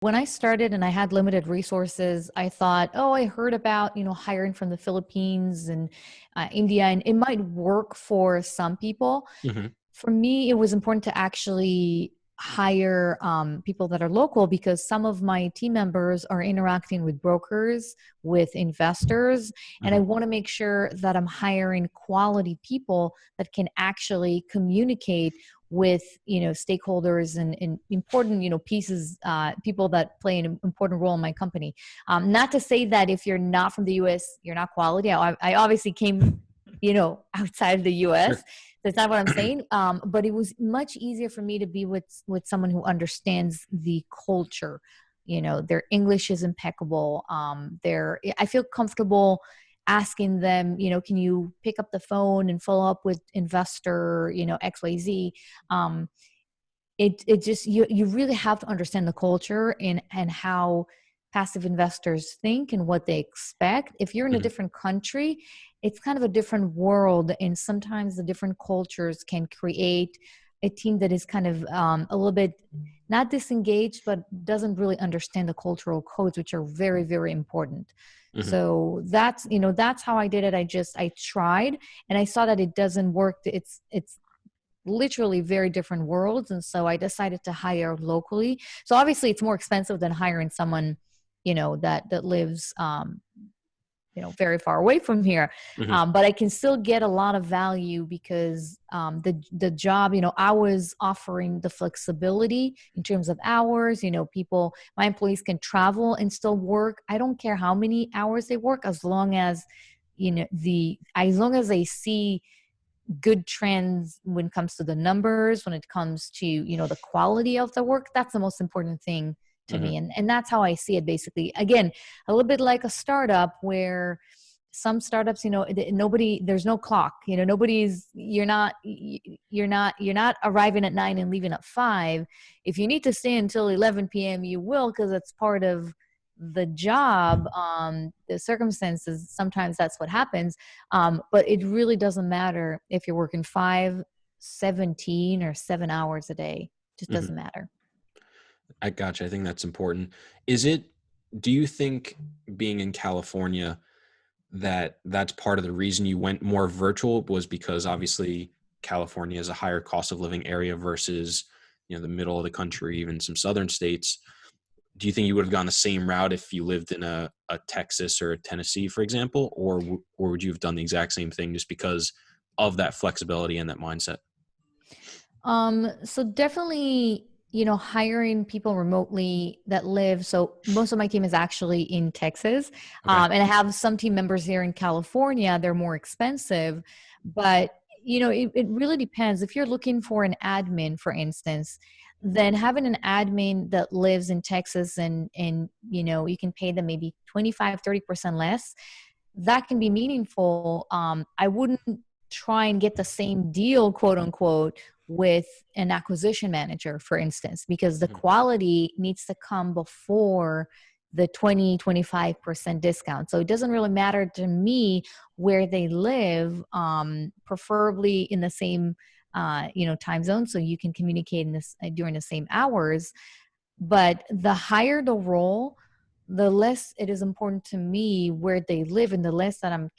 When I started and I had limited resources, I thought, oh, I heard about, hiring from the Philippines and India, and it might work for some people. Hmm. For me, it was important to actually hire people that are local because some of my team members are interacting with brokers, with investors, and I Hmm. want to make sure that I'm hiring quality people that can actually communicate with stakeholders and important pieces, people that play an important role in my company. Not to say that if you're not from the US you're not quality. I obviously came outside of the US. Sure. That's not what I'm saying. But it was much easier for me to be with someone who understands the culture. Their English is impeccable. I feel comfortable asking them, can you pick up the phone and follow up with investor, XYZ. Um, it just you really have to understand the culture and how passive investors think and what they expect. If you're in a Hmm. different country, it's kind of a different world, and sometimes the different cultures can create a team that is kind of a little bit not disengaged but doesn't really understand the cultural codes, which are very, very important. Hmm. So that's how I did it. I tried, and I saw that it doesn't work. It's literally very different worlds, and so I decided to hire locally. So obviously it's more expensive than hiring someone that lives very far away from here. Hmm. But I can still get a lot of value because the job, I was offering the flexibility in terms of hours. My employees can travel and still work. I don't care how many hours they work, as long as as long as they see good trends when it comes to the numbers, when it comes to the quality of the work. That's the most important thing to Hmm. me, and that's how I see it. Basically, again, a little bit like a startup, where some startups, nobody, there's no clock. Nobody's you're not arriving at 9 and leaving at 5. If you need to stay until 11 p.m. you will, because it's part of the job. The circumstances, sometimes that's what happens. But it really doesn't matter if you're working 5, 17, or 7 hours a day. It just Hmm. doesn't matter. I gotcha. I think that's important. Is it, do you think being in California that that's part of the reason you went more virtual was because obviously California is a higher cost of living area versus, the middle of the country, even some southern states. Do you think you would have gone the same route if you lived in a Texas or a Tennessee, for example, or would you have done the exact same thing just because of that flexibility and that mindset? So definitely, hiring people remotely that live. So most of my team is actually in Texas. Okay. And I have some team members here in California. They're more expensive, but it really depends. If you're looking for an admin, for instance, then having an admin that lives in Texas and you can pay them maybe 25-30% less, that can be meaningful. I wouldn't try and get the same deal, quote unquote, with an acquisition manager, for instance, because the Mhm. quality needs to come before the 20-25% discount. So it doesn't really matter to me where they live, preferably in the same time zone, so you can communicate in this during the same hours. But the higher the role, the less it is important to me where they live, and the less that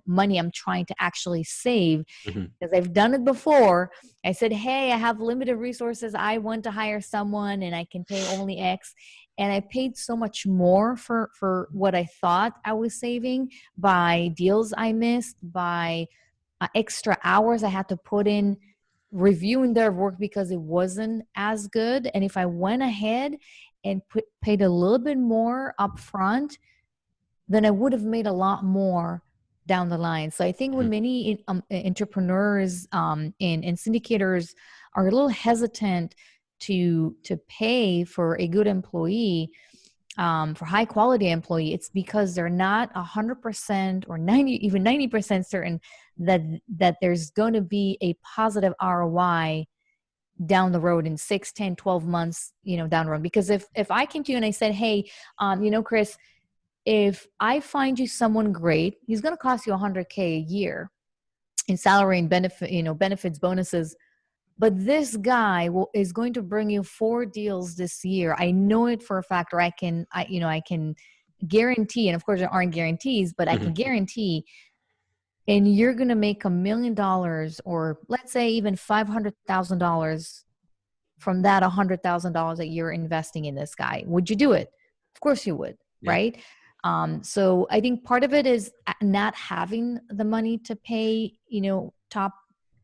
money I'm trying to actually save, Mhm. because I've done it before. I said, hey, I have limited resources. I want to hire someone and I can pay only X. And I paid so much more for what I thought I was saving by deals I missed, by extra hours I had to put in reviewing their work because it wasn't as good. And if I went ahead and paid a little bit more upfront, then I would have made a lot more down the line. So I think when Mhm. many entrepreneurs and syndicators are a little hesitant to pay for a good employee, for high quality employee, it's because they're not 100% or 90% certain that there's going to be a positive ROI down the road in 6, 10, 12 months, down the road. Because if I came to you and I said, hey, Chris, if I find you someone great, he's going to cost you 100K a year in salary and benefits, bonuses. but this guy is going to bring you 4 deals this year. I know it for a fact, or I can guarantee, and of course there aren't guarantees, but I can Hmm. guarantee, and you're going to make $1 million, or let's say even $500,000 from that $100,000 that you're investing in this guy. Would you do it? Of course you would, Yeah. right? So I think part of it is not having the money to pay, top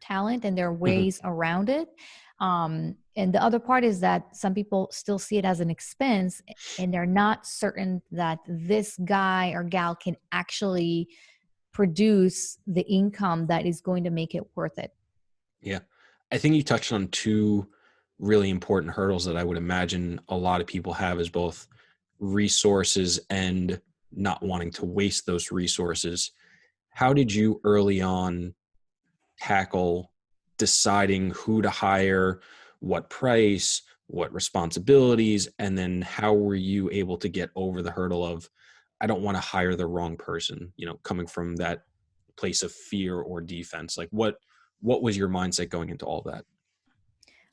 talent, and there are Hmm. ways around it. And the other part is that some people still see it as an expense, and they're not certain that this guy or gal can actually produce the income that is going to make it worth it. Yeah. I think you touched on two really important hurdles that I would imagine a lot of people have, is both resources and not wanting to waste those resources. How did you early on tackle deciding who to hire, what price, what responsibilities, and then how were you able to get over the hurdle of, I don't want to hire the wrong person, coming from that place of fear or defense? Like what was your mindset going into all that?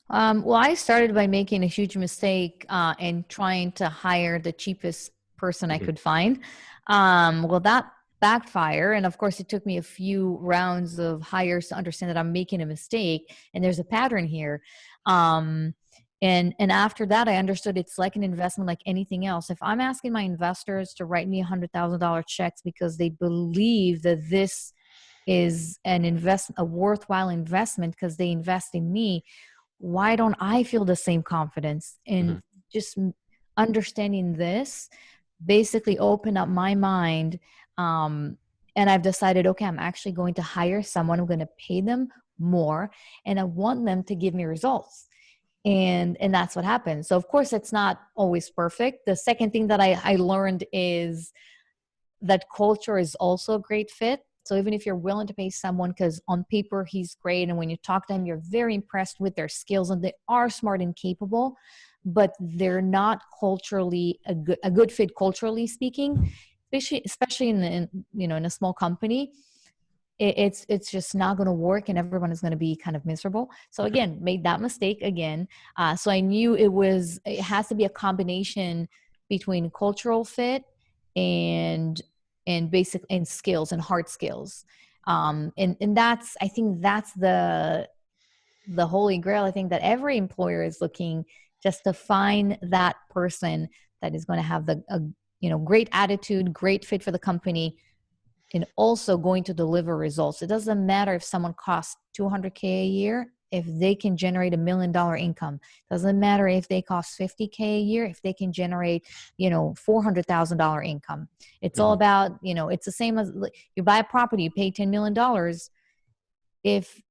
Well, I started by making a huge mistake and trying to hire the cheapest person I Hmm. could find. Well, that backfire, and of course, it took me a few rounds of hires to understand that I'm making a mistake, and there's a pattern here. Um, and after that, I understood it's like an investment, like anything else. If I'm asking my investors to write me $100,000 checks because they believe that this is a worthwhile investment because they invest in me, why don't I feel the same confidence? Hmm. And just understanding this basically opened up my mind. Um, and I've decided, okay, I'm actually going to hire someone. I'm going to pay them more, and I want them to give me results. And that's what happened. So of course, it's not always perfect. The second thing that I learned is that culture is also a great fit. So even if you're willing to pay someone because on paper he's great, and when you talk to them, you're very impressed with their skills, and they are smart and capable, but they're not culturally a good fit, culturally speaking, especially in a small company, it's just not going to work, and everyone is going to be kind of miserable. So again, made that mistake again. So I knew it has to be a combination between cultural fit and basic and skills and hard skills. And that's, I think that's the holy grail. I think that every employer is looking just to find that person that is going to have great attitude, great fit for the company, and also going to deliver results. It doesn't matter if someone costs 200K a year, if they can generate $1 million income. It doesn't matter if they cost 50K a year, if they can generate, $400,000 income. It's all Hmm. about, it's the same as you buy a property, you pay $10 million. If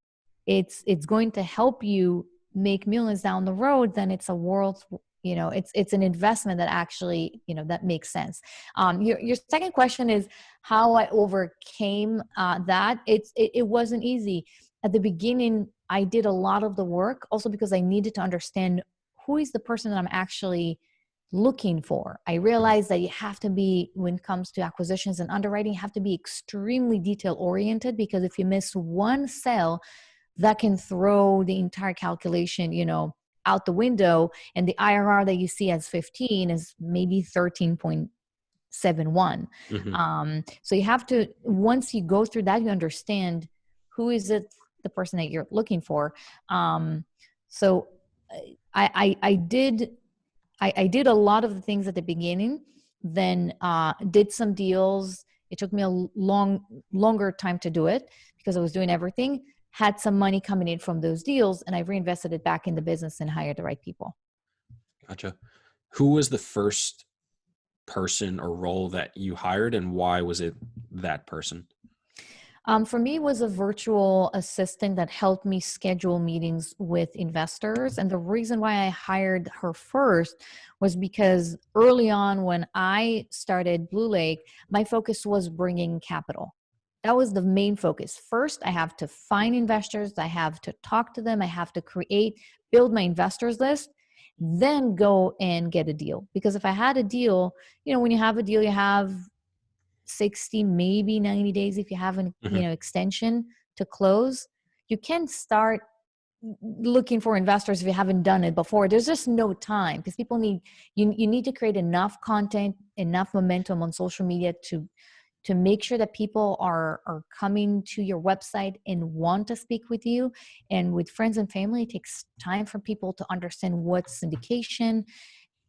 it's going to help you make millions down the road, then it's a world, it's an investment that actually, that makes sense. Your second question is how I overcame that. It wasn't easy at the beginning. I did a lot of the work also because I needed to understand who is the person that I'm actually looking for. I Hmm. realized that you have to be, when it comes to acquisitions and underwriting, you have to be extremely detail oriented, because if you miss one cell, that can throw the entire calculation, out the window. And the IRR that you see as 15 is maybe 13.71. Hmm. So you have to, once you go through that, you understand who is it, the person that you're looking for. So I did a lot of the things at the beginning, then did some deals. It took me a longer time to do it because I was doing everything. Had some money coming in from those deals, and I reinvested it back in the business and hired the right people. Gotcha. Who was the first person or role that you hired, and why was it that person? For me, it was a virtual assistant that helped me schedule meetings with investors. And the reason why I hired her first was because early on, when I started Blue Lake, my focus was bringing capital. That was the main focus. First, I have to find investors, I have to talk to them, I have to build my investors list, then go and get a deal. Because if I had a deal, when you have a deal, you have 60, maybe 90 days if you have an Hmm. extension to close. You can start looking for investors if you haven't done it before. There's just no time because people need, you need to create enough content, enough momentum on social media to make sure that people are coming to your website and want to speak with you. And with friends and family, it takes time for people to understand what's syndication,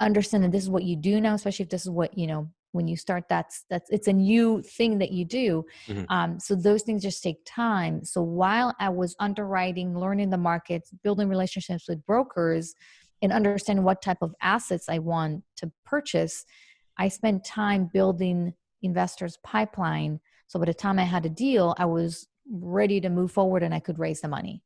understand that this is what you do now, especially if this is what, you know, when you start, that's it's a new thing that you do. Mhm. So those things just take time. So while I was underwriting, learning the markets, building relationships with brokers, and understanding what type of assets I want to purchase, I spent time building investors pipeline. So by the time I had a deal, I was ready to move forward and I could raise the money.